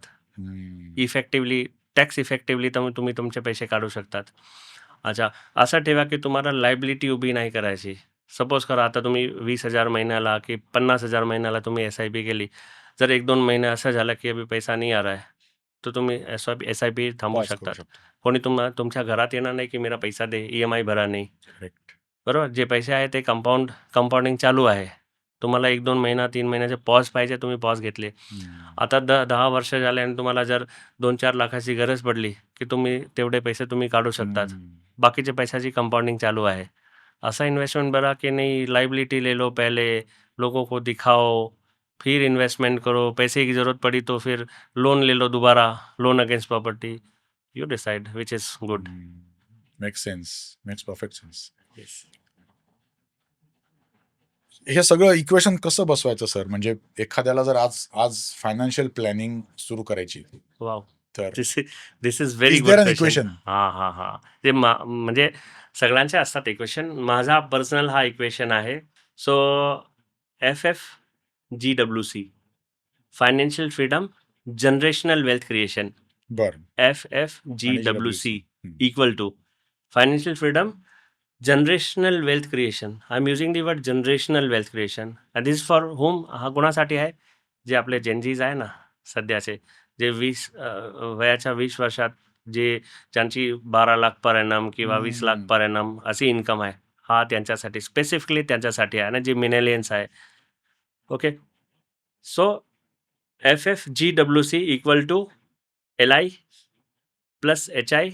इफेक्टिव्हली, टॅक्स इफेक्टिव्हली तुम्ही तुमचे पैसे काढू शकतात. अच्छा, असं ठेवा की तुम्हाला लायबिलिटी उभी नाही करायची. सपोज करा आता तुम्ही 20,000 महिन्याला की 50,000 महिन्याला तुम्ही SIP केली. जर 1-2 महिने असं झालं की अभी पैसा नहीं आ रहा है, तर तुम्ही SIP थांबवू पॉज करू शकतात. शकतो. कोणी तुमच्या घरात येणार नाही की मेरा पैसा दे, EMI भरा नाही. करेक्ट. बरोबर. जे पैसे आहे ते कंपाऊंडिंग चालू आहे. तुम्हाला 1-2 महिना 3 महिन्याचे पॉज पाहिजे, तुम्ही पॉज घेतले. आता 10 वर्ष झाले आणि तुम्हाला जर 2-4 लाखाची गरज पडली की तुम्ही तेवढे पैसे तुम्ही काढू शकतात. बाकीच्या पैशाची कंपाऊंडिंग चालू आहे. असा इन्वेस्टमेंट बरा कि नहीं लायबिलिटी ले लो पहले, लोगों को दिखाओ, फिर इन्वेस्टमेंट करो, पैसे की ज़रूरत पड़ी तो फिर लोन ले लो दोबारा, loan against property. You decide which is good. Makes sense. Makes perfect sense. Yes. हे सगळं इक्वेशन कसं बसवायचं सर? म्हणजे एखाद्याला जर आज फायनान्शियल प्लॅनिंग सुरू करायची वाव. तर this is very is good there an question. Equation? हा. ते म्हणजे सगळ्यांचे असतात इक्वेशन. माझा पर्सनल हा इक्वेशन आहे. So FFGWC, financial freedom, generational wealth creation. बरं. FFGWC equal to financial freedom, generational wealth creation. I'm using the word generational wealth creation. And this is for whom? हा कोणासाठी आहे? जे आपले जेनजीज आहे ना सध्याचे, जे 20 वयाच्या 20 वर्षात ज्यांची 12 लाख पर एनम किंवा 20 लाख पर एनम अशी इन्कम आहे, हा त्यांच्यासाठी स्पेसिफिकली त्यांच्यासाठी आहे ना, जे मिलेनियन्स आहे. Okay. So FFGWC equal to LI plus HI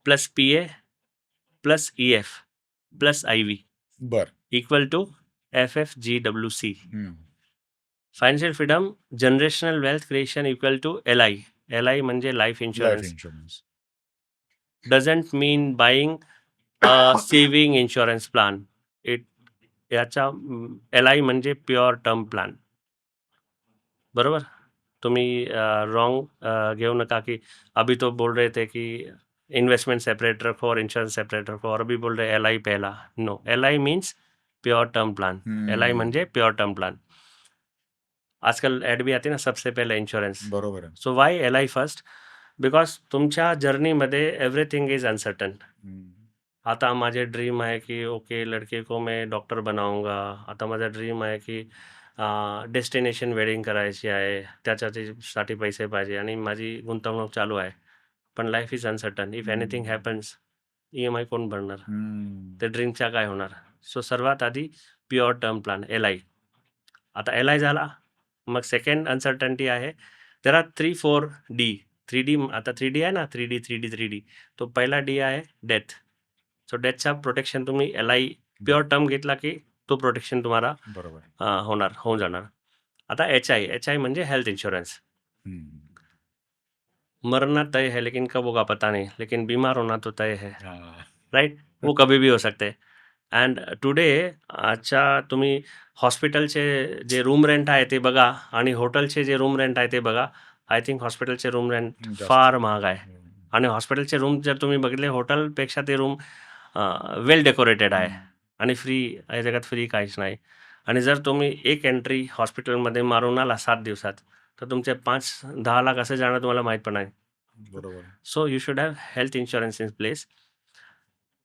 plus PA plus EF plus IV बर. Equal to FFGWC. Financial freedom, generational wealth creation equal to LI. LI म्हणजे life life insurance. Insurance. Doesn't mean buying saving insurance plan. याचा LI म्हणजे pure term plan. बरोबर. तुम्ही wrong घेऊ नका कि अभी तो बोल रहे थे कि इन्वेस्टमेंट सेपरेट रखो और इंश्योरेंस सेपरेट रखो, और अभी बोल रहे LI पहला. No, LI means pure term plan. LI म्हणजे प्योर टर्म प्लान. आजकाल ॲड बी आते ना, सबसे पहले इन्शुरन्स. बरोबर आहे. So why LI first? Because तुमच्या जर्नीमध्ये एव्हरीथिंग इज अनसर्टन. आता माझे ड्रीम आहे की ओके लड़के को मैं डॉक्टर बनाऊंगा. आता माझा ड्रीम आहे की डेस्टिनेशन वेडिंग करायची आहे, त्याच्यासाठी पैसे पाहिजे आणि माझी गुंतवणूक चालू आहे. पण life is uncertain. If anything happens, EMI कोण भरणार? ते ड्रीमच्या काय होणार? सो सर्वात आधी प्युअर टर्म प्लॅन LI. आता LI झाला, मग सेकंड अनसर्टन्टी आहे. There are 3-4 D. 3D आता 3D आहे ना, 3D. तो पहिला D आहे डेथ. सो डेथचा प्रोटेक्शन तुम्ही LI प्युअर टर्म घेतला की तो प्रोटेक्शन तुम्हाला बरोबर. होऊन जाणार. आता HI म्हणजे हेल्थ इन्शुरन्स. मरना तय है लेकिन कब होगा पता नहीं, लेकिन बीमार होना तो तय है. राईट. वो कभी भी हो सकते. अँड टुडे अच्छा तुम्ही हॉस्पिटलचे जे रूम रेंट आहे ते बघा आणि हॉटेलचे जे रूम रेंट आहे ते बघा. आय थिंक हॉस्पिटलचे रूम रेंट फार महाग आहे. आणि हॉस्पिटलचे रूम जर तुम्ही बघितले, हॉटेलपेक्षा ते रूम वेल डेकोरेटेड आहे आणि फ्री. या जगात फ्री काहीच नाही. आणि जर तुम्ही एक एंट्री हॉस्पिटलमध्ये मारून आला 7 दिवसात, तर तुमचे 5-10 लाख असे जाणार तुम्हाला माहीत पण नाही. बरोबर. So you should have health insurance in place.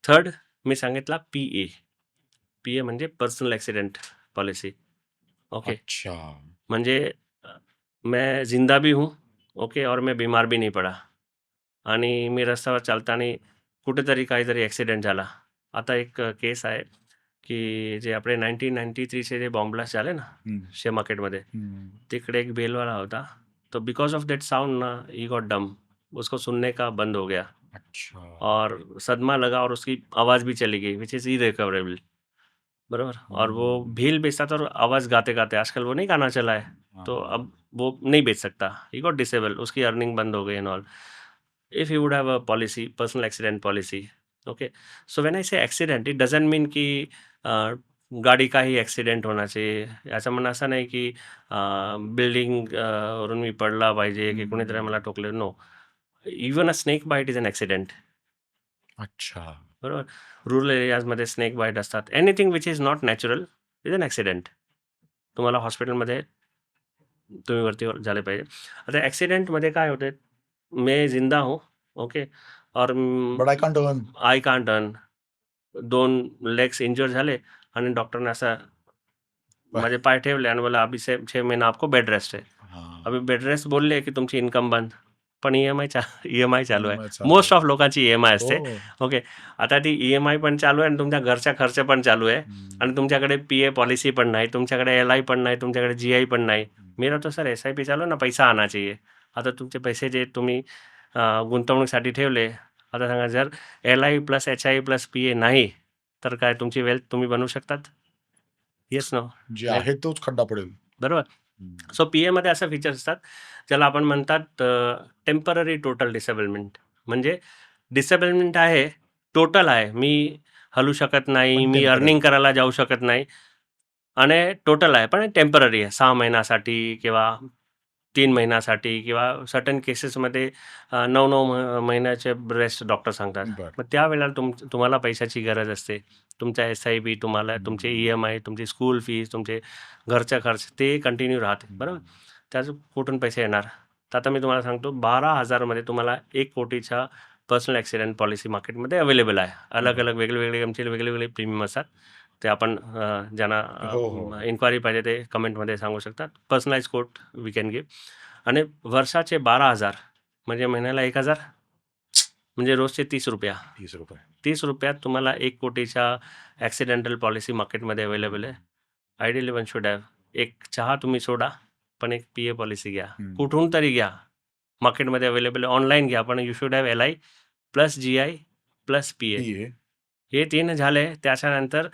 Third मी सांगितला PA म्हणजे पर्सनल ॲक्सिडेंट पॉलिसी. ओके. अच्छा. म्हणजे मैं जिंदा भी हूँ, ओके, और मैं बीमार भी नहीं पडा आणि मी रस्त्यावर चालताना कुठेतरी काहीतरी ॲक्सिडेंट झाला. आता एक केस आहे की जे आपले 1993चे जे बॉम्ब ब्लास्ट झाले ना शेअर मार्केटमध्ये, तिकडे एक बेलवाला होता. तो बिकॉज ऑफ दैट साउंड ना ही गॉट डम. उसको सुनने का बंद हो गया. अच्छा. और सदमा लगा और उसकी आवाज़ भी चली गई, विच इज़ इरिकवरेबल. बराबर, और वो भील बेचता था और आवाज़ गाते-गाते, आजकल वो नहीं गाना चला है, तो अब वो नहीं बेच सकता, ही गॉट डिसेबल, उसकी अर्निंग बंद हो गई and all. If you would have a policy, personal accident policy, okay, so when I say accident, it doesn't mean की अ, गाडी का ही ॲक्सिडेंट होना चाहिए. याचं म्हणणं असं नाही की बिल्डिंग वरून मी पडला पाहिजे की कोणीतरी मला ठोकलं. No, even a snake bite is an accident. अच्छा. बरोबर. रुरल एरियाजमध्ये स्नेक बाईट असतात. Anything which is not natural is an accident. तुम्हाला हॉस्पिटलमध्ये तुम्ही वरती झाले पाहिजे. आता ॲक्सिडेंटमध्ये काय होते, मैं जिंदा हूँ, ओके, और but I can't earn. I can't earn. 2 legs injure झाले आणि डॉक्टरने असा वाह! माझे पाय ठेवले आणि बोलला अभी से 6 महिना आपको बेड रेस्ट है. हां. अभी बेड रेस्ट बोलले की तुमची इन्कम बंद. पण ई-एम-आय चालू आहे. EMI चालू मोस्ट आहे. ऑफ लोकांची ई-एम-आय असते. हो. ओके. आता ती ई-एम-आय पण चालू आहे आणि तुमच्या घरचा खर्च पण चालू आहे आणि तुमच्याकडे पी-ए पॉलिसी पण नाही, तुमच्याकडे एल-आय पण नाही, तुमच्याकडे जी-आय पण नाही. मेरा तो सर एस-आय-पी चालू आहे ना, पैसा आना चाहिए. आता तुमचे पैसे जे तुम्ही गुंतवणुकीसाठी ठेवले, आता सांगा जर L I plus H I plus P A नाही, तर काय तुमची वेल्थ तुम्ही बनवू शकतात? Yes, no. जे आहे तोच खड्डा पडेल. बरोबर. सो पी-एमध्ये असं फीचर्स असतात, ज्याला आपण म्हणतात टेम्पररी टोटल डिसेबलमेंट. म्हणजे डिसेबलमेंट आहे, टोटल आहे. मी हलू शकत नाही, पण मी temporary. अर्निंग करायला जाऊ शकत नाही आणि टोटल आहे, पण टेम्पररी आहे. 6 महिन्यासाठी किंवा 3 महिन्यासाठी किंवा सर्टन केसेसमध्ये 9-9 महिन्याचे रेस्ट डॉक्टर सांगतात. बरं. मग त्यावेळेला तुम्हाला पैशाची गरज असते. तुमचा एस-आय-पी, तुम्हाला तुमचे ई-एम-आय, तुमची स्कूल फीस, तुमचे घरचा खर्च ते कंटिन्यू राहते. बरोबर. त्याचं कुठून पैसे येणार? तर आता मी तुम्हाला सांगतो 12,000 मध्ये तुम्हाला 1 कोटीच्या पर्सनल ॲक्सिडेंट पॉलिसी मार्केटमध्ये अवेलेबल आहे. अलग-अलग, वेगळे-वेगळे आमचे वेगळे-वेगळे प्रीमियम असतात. ते आपण ज्यांना हो, हो. इन्क्वायरी पाहिजे ते कमेंटमध्ये सांगू शकतात. Personalise quote we can give. आणि वर्षाचे 12,000 म्हणजे महिन्याला 1,000 म्हणजे रोजचे ₹30. ₹30. ₹30 तुम्हाला 1 कोटीच्या ॲक्सिडेंटल पॉलिसी मार्केटमध्ये अवेलेबल आहे. Ideally one should have. एक चहा तुम्ही सोडा, पण एक पी-ए पॉलिसी घ्या. कुठून तरी घ्या. मार्केटमध्ये अवेलेबल आहे. ऑनलाईन घ्या, पण you should have L I plus G I plus P A. PA. हे 3 झाले. त्याच्यानंतर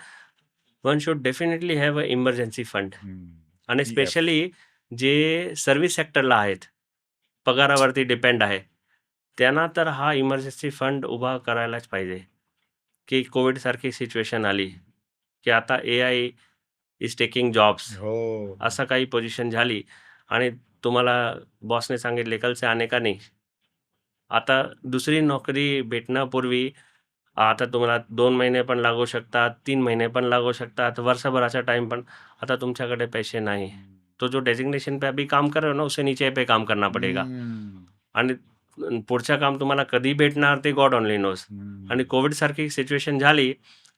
one should definitely have a emergency fund. आणि EF. स्पेशली जे सर्व्हिस सेक्टरला आहेत, पगारावरती डिपेंड आहे, त्यांना तर हा इमर्जन्सी फंड उभा करायलाच पाहिजे. की कोविडसारखी सिच्युएशन आली, की आता ए-आय इज टेकिंग जॉब्स, हो. असं काही पोझिशन झाली आणि तुम्हाला बॉसने सांगितले कल से आने का नहीं. आता दुसरी नोकरी भेटण्यापूर्वी आता तुम्हाला 2 महिने पण लागू शकतात, 3 महिने पण लागू शकतात, वर्षभराचा टाइम पण. आता तुमच्याकडे पैसे नाही. तो जो डेजिग्नेशन पे अभी काम कर रहे हो ना, उससे नीचे पे काम करना पडेगा. आणि पुढचं काम तुम्हाला कधी भेटणार ते गॉड ओनली नोज. आणि कोविडसारखी सिच्युएशन झाली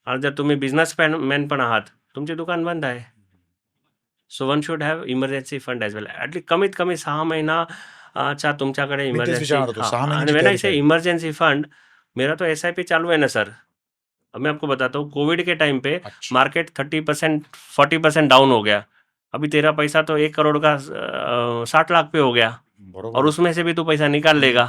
आणि जर तुम्ही बिझनेसमॅन पण आहात, तुमचे दुकान बंद आहे. So one should have emergency fund as well. At least कमीत कमी 6 महिनाच्या तुमच्याकडे मी तेच इमर्जन्सी. विचारणार होतो. 6 आणि महिन्याची व्हेन आई तयारी से पाहिजे. इमरजेंसी फंड, मेरा तो एस-आय-पी चालू है ना सर. अब मैं आपको बताता हूँ, कोविड के टाइम पे अच्छा. मार्केट 30% 40% डाउन हो गया. अभी तेरा पैसा तो 1 करोड़ का 60 लाख पे हो गया, बरोबर. और उसमें से भी तू पैसा निकाल लेगा.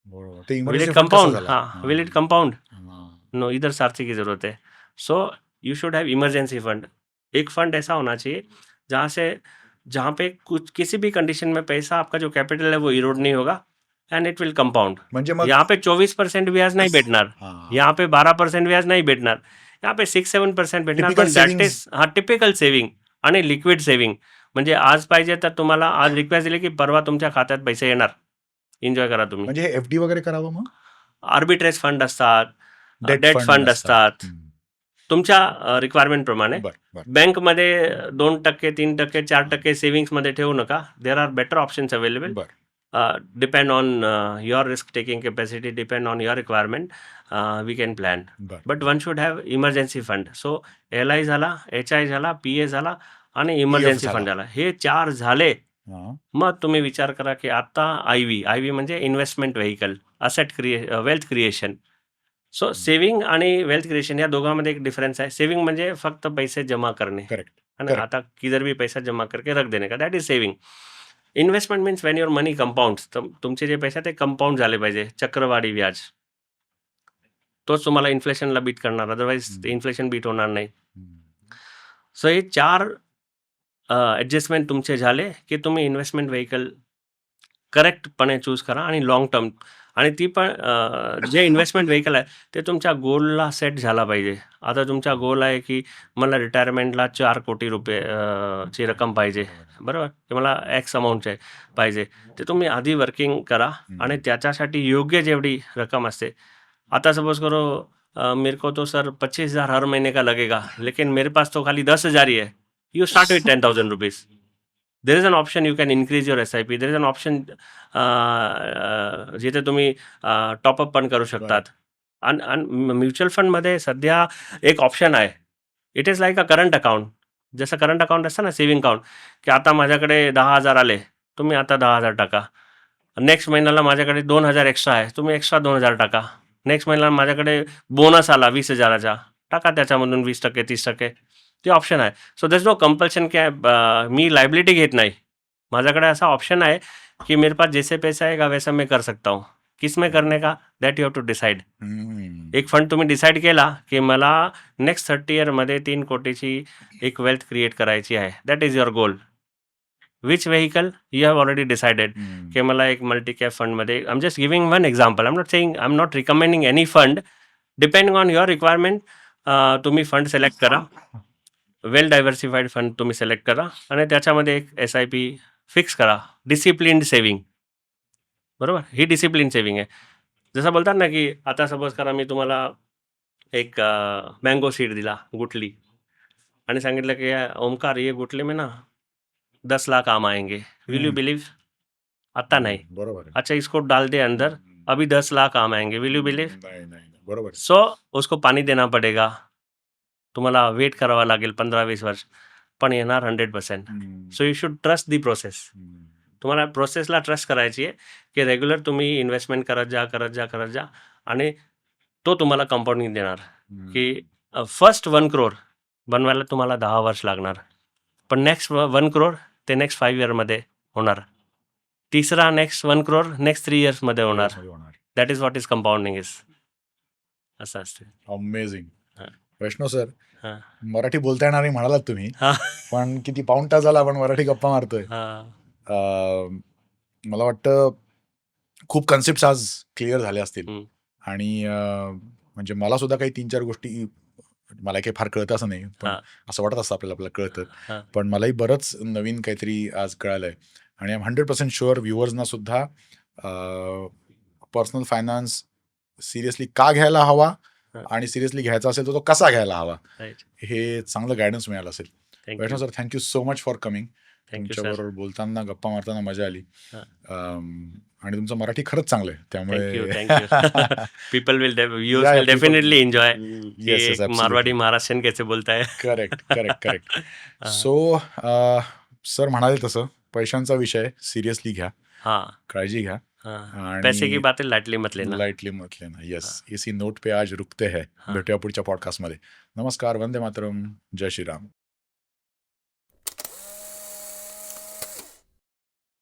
बरोबर. ते विल इमर्जन्सी इट फंड कसं कंपाउंड? झालं? हाँ, विल इट कंपाउंड? हां. नो, इधर सारथी की जरूरत है. So you should have emergency fund. एक फंड ऐसा होना चाहिए जहाँ पे कुछ किसी भी कंडीशन में पैसा, आपका जो कैपिटल है वो इरोड नहीं होगा एंड इट विल कंपाउंड. म्हणजे मग यहाँ पे 24% ब्याज नाही भेटणार, हां. यहाँ पे 12% व्याज नाही भेटणार, यहाँ पे 6-7% भेटणार. Typical पण that savings. Is typical saving आणि लिक्विड सेव्हिंग. म्हणजे आज पाहिजे तर तुम्हाला आज रिक्वेस्ट दिली की परवा तुमच्या खात्यात पैसे येणार. एन्जॉय करा तुम्ही. म्हणजे हे एफ-डी वगैरे करावं मग? आर्बिट्रेज फंड असतात, डेट डेट फंड असतात, हं. तुमच्या रिक्वायरमेंट प्रमाणे. बरं. बँकमध्ये 2%, 3%, 4% सेव्हिंग्समध्ये ठेवू नका. There are better options available. बरं. Depend on your risk taking capacity, depend on your requirement, we can plan. बरं. But one should have emergency fund. So L I झाला, एच-आय झाला, पी-ए झाला आणि इमर्जन्सी झाला. फंड झाला. हे 4 झाले. हां. मग तुम्ही विचार करा की आता आय-व्ही म्हणजे investment vehicle, asset wealth creation. So saving आणि वेल्थ क्रिएशन या दोघांमध्ये एक डिफरन्स आहे. सेव्हिंग म्हणजे फक्त पैसे जमा करणे, करेक्ट. है ना. Correct. आता किधर भी पैसा जमा करके रख देने का, that is saving. Investment means when your money compounds. तर तुमचे जे पैसे ते कंपाऊंड झाले पाहिजे, चक्रवाढी व्याज. तोच तुम्हाला इन्फ्लेशनला बीट करणार, अदरवाईज इन्फ्लेशन बीट होणार नाही. सो हे 4 ॲडजस्टमेंट तुमचे झाले, की तुम्ही इन्व्हेस्टमेंट व्हेइकल करेक्टपणे चूज करा आणि लाँग टर्म आणि ती पण जे इन्व्हेस्टमेंट व्हेइकल आहे ते तुमच्या गोलला सेट झाला पाहिजे. आता तुमचा गोल आहे, की मला रिटायरमेंटला 4 कोटी रुपये ची रक्कम पाहिजे, बरोबर? की मला एक्स अमाउंटचे पाहिजे. ते तुम्ही आधी वर्किंग करा आणि त्याच्यासाठी योग्य जेवढी रक्कम असते. आता सपोज करो मेरे को तो सर 25,000 हर महीने का लगेगा, लेकिन मेरे पास तो खाली 10,000 ही है. You start with 10,000 rupees. There is an option you can increase your SIP. There is an option जिथे तुम्ही टॉपअप पण करू शकतात. आणि म्युच्युअल फंडमध्ये सध्या एक ऑप्शन आहे. It is like a current account. जसं करंट अकाउंट असतं ना, सेव्हिंग अकाउंट, की आता माझ्याकडे 10,000 आले, तुम्ही आता 10,000 टाका. नेक्स्ट महिन्याला माझ्याकडे 2,000 एक्स्ट्रा आहे, तुम्ही एक्स्ट्रा 2,000 टाका. नेक्स्ट महिन्याला माझ्याकडे बोनस आला 20,000चा, टाका त्याच्यामधून 20%, 30%. ते ऑप्शन आहे. So there is no compulsion की मी लायबिलिटी घेत नाही. माझ्याकडे असा ऑप्शन आहे, की मेरे पास जैसे पैसा आएगा वैसा मैं कर सकता हूँ. किसमें करने का, that you have to decide. एक फंड तुम्ही डिसाईड केला, की मला नेक्स्ट 30 इयरमध्ये 3 कोटीची एक वेल्थ क्रिएट करायची आहे. That is your goal. Which vehicle you have already decided, की मला एक मल्टी कॅप फंडमध्ये. I am just giving one example. I am not saying, I am not recommending any fund. Depending on your requirement तुम्ही fund select करा. वेल diversified fund तुम्ही select करा आणि त्याच्यामध्ये एक SIP फिक्स करा. डिसिप्लिन्ड सेव्हिंग, बरोबर? ही डिसिप्लिन सेव्हिंग आहे. जसं बोलतात ना, की आता सपोज करा मी तुम्हाला एक मँगो सीड दिला, गुठली, आणि सांगितलं की ओमकार ये गुठली में ना 10 लाख आम आएंगे. Will you believe? आता नाही. बरोबर आहे. अच्छा इसको डाल दे अंदर, अभी 10 लाख आम आएंगे. Will you believe? नाही, बरोबर आहे. सो उसको पाणी देना पडेगा. तुम्हाला वेट करावा लागेल 15-20 वर्ष, पण येणार 100%. So you should trust the process. तुम्हाला प्रोसेसला ट्रस्ट करायची आहे, की रेग्युलर तुम्ही इन्व्हेस्टमेंट करत जा आणि तो तुम्हाला कंपाऊंडिंग देणार. की फर्स्ट 1 crore बनवायला तुम्हाला 10 वर्ष लागणार, पण नेक्स्ट 1 crore ते नेक्स्ट 5 इयरमध्ये होणार. तिसरा नेक्स्ट 1 crore नेक्स्ट 3 इयर्समध्ये होणार. That is what is compounding is. असं असते. अमेझिंग. हां. वैष्णव सर, हां. मराठी बोलता येणार नाही म्हणालात तुम्ही, हां. पण किती पाऊण तास झाला आपण मराठी गप्पा मारतोय. हां. मला वाटतं खूप कन्सेप्ट आज क्लिअर झाले असतील. आणि म्हणजे मला सुद्धा काही 3-4 गोष्टी, मला काही फार कळतं असं नाही, पण हां. असं वाटत असतं आपल्याला कळतं. हां. पण मलाही बरंच नवीन काहीतरी आज कळालंय. आणि आय एम 100% शुअर व्ह्युअर्सना सुद्धा पर्सनल फायनान्स सिरियसली का घ्यायला हवा हां. आणि सिरियसली घ्यायचा असेल तर तो कसा घ्यायला हवा, राईट. हे चांगलं गायडन्स मिळालं असेल. Thank you. Vaishnav sir, thank you so much for coming. Thank you sir. तुमच्याबरोबर बोलताना, गप्पा मारताना मजा आली. हां. आणि तुमचं मराठी खरंच चांगलं आहे, थँक्यू. त्यामुळे people will Yeah, will people- definitely enjoy. Yes, yes, absolutely. Marwari Maharashtrian कैसे बोलता है. करेक्ट. हां. सो सर म्हणाले तसं पैशांचा विषय सिरियसली घ्या, हां. काळजी घ्या. हां. पैसे की बातें लाइटली मत लेना. लाइटली मत लेना. येस, इसी नोट पे आज रुकते हैं. हां. भेटूया पुढच्या पॉडकास्टमध्ये. नमस्कार, वंदे मातरम, जय श्रीराम.